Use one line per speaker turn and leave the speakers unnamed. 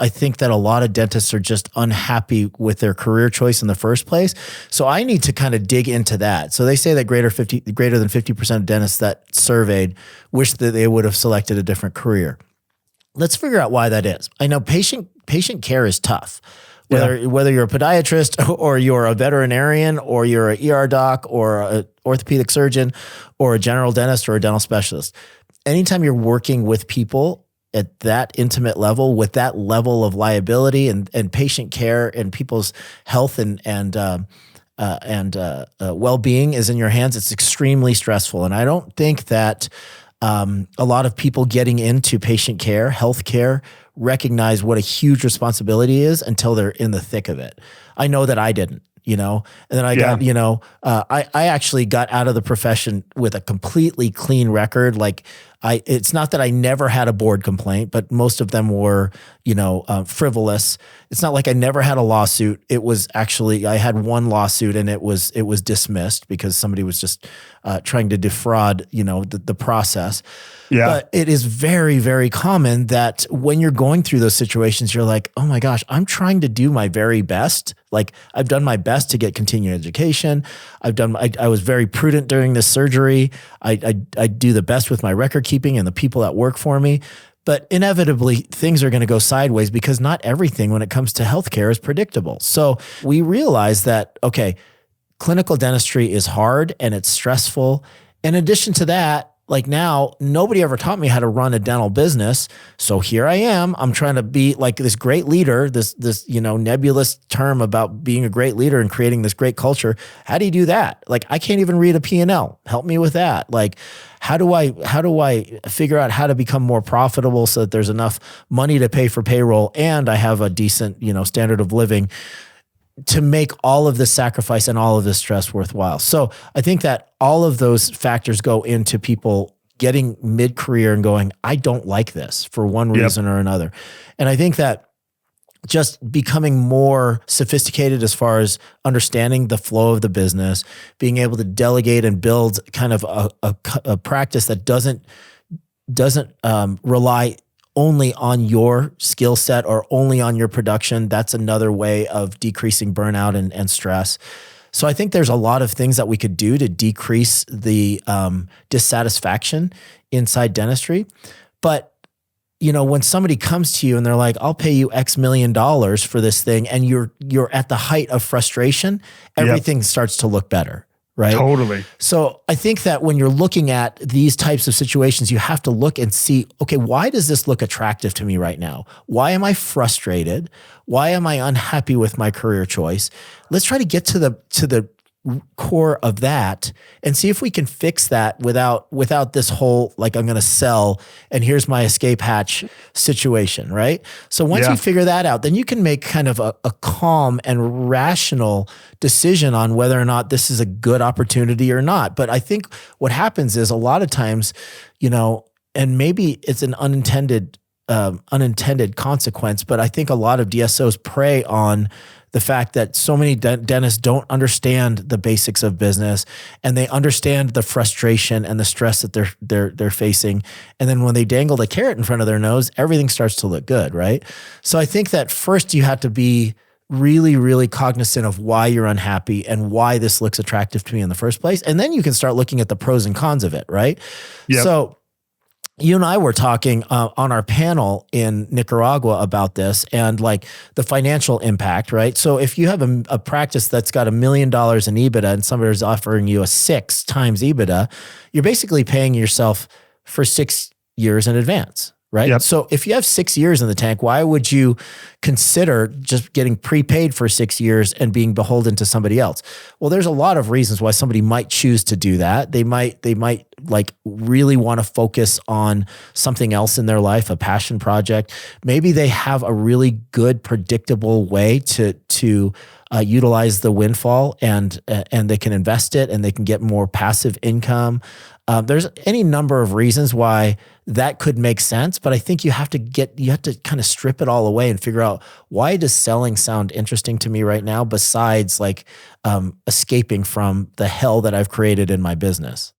I think that a lot of dentists are just unhappy with their career choice in the first place. So I need to kind of dig into that. So they say that greater than 50% of dentists that surveyed wish that they would have selected a different career. Let's figure out why that is. I know patient care is tough. Whether you're a podiatrist or you're a veterinarian or you're an ER doc or an orthopedic surgeon or a general dentist or a dental specialist, anytime you're working with people at that intimate level, with that level of liability and patient care and people's health and well-being is in your hands, it's extremely stressful. And I don't think that a lot of people getting into patient care, healthcare, recognize what a huge responsibility is until they're in the thick of it. I know that I didn't, and then I got, I actually got out of the profession with a completely clean record. Like it's not that I never had a board complaint, but most of them were, frivolous. It's not like I never had a lawsuit. It was actually, I had one lawsuit and it was dismissed because somebody was just trying to defraud, the process. Yeah. But it is very, very common that when you're going through those situations, you're like, oh my gosh, I'm trying to do my very best. Like I've done my best to get continuing education. I was very prudent during this surgery. I do the best with my record keeping and the people that work for me. But inevitably, things are going to go sideways because not everything when it comes to healthcare is predictable. So we realize that, okay, clinical dentistry is hard and it's stressful. In addition to that, like now, nobody ever taught me how to run a dental business. So here I am. I'm trying to be like this great leader, this nebulous term about being a great leader and creating this great culture. How do you do that? Like I can't even read a P&L. Help me with that. Like how do I figure out how to become more profitable so that there's enough money to pay for payroll and I have a decent, standard of living to make all of this sacrifice and all of this stress worthwhile. So I think that all of those factors go into people getting mid-career and going, I don't like this for one reason or another. And I think that just becoming more sophisticated as far as understanding the flow of the business, being able to delegate and build kind of a practice that doesn't rely only on your skill set or only on your production. That's another way of decreasing burnout and stress. So I think there's a lot of things that we could do to decrease the dissatisfaction inside dentistry. But, when somebody comes to you and they're like, I'll pay you X million dollars for this thing, and you're at the height of frustration, everything starts to look better. Right?
Totally.
So I think that when you're looking at these types of situations, you have to look and see, okay, why does this look attractive to me right now? Why am I frustrated? Why am I unhappy with my career choice? Let's try to get to the core of that and see if we can fix that without this whole, like, I'm going to sell and here's my escape hatch situation, right? So once you figure that out, then you can make kind of a calm and rational decision on whether or not this is a good opportunity or not. But I think what happens is a lot of times, and maybe it's an unintended consequence, but I think a lot of DSOs prey on the fact that so many dentists don't understand the basics of business and they understand the frustration and the stress that they're facing. And then when they dangle the carrot in front of their nose, everything starts to look good, right? So I think that first you have to be really, really cognizant of why you're unhappy and why this looks attractive to me in the first place. And then you can start looking at the pros and cons of it, right? Yep. So you and I were talking on our panel in Nicaragua about this and like the financial impact, right? So if you have a practice that's got $1 million in EBITDA and somebody's offering you a 6 times EBITDA, you're basically paying yourself for 6 years in advance, right? Yep. So if you have 6 years in the tank, why would you consider just getting prepaid for 6 years and being beholden to somebody else? Well, there's a lot of reasons why somebody might choose to do that. They might like really want to focus on something else in their life, a passion project. Maybe they have a really good, predictable way to utilize the windfall and they can invest it and they can get more passive income. There's any number of reasons why that could make sense, but I think you have to kind of strip it all away and figure out, why does selling sound interesting to me right now besides like escaping from the hell that I've created in my business?